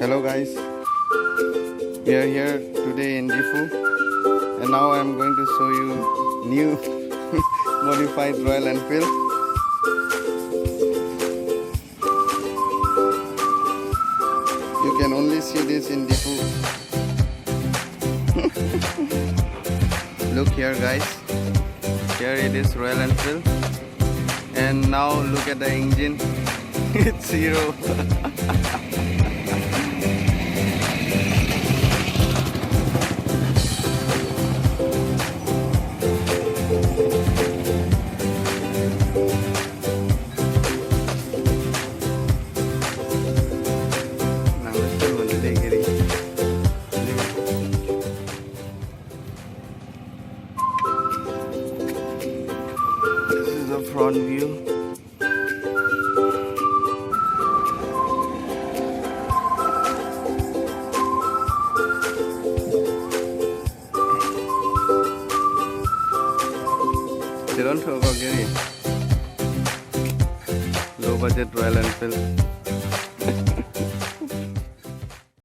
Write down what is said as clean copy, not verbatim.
Hello guys, we are here today in Difu and now I am going to show you new modified Royal Enfield. You can only see this in Difu. Look here guys, here it is Royal Enfield, and now look at the engine. It's zero. This is the front view. They don't talk about Gary. Low budget Royal Enfield.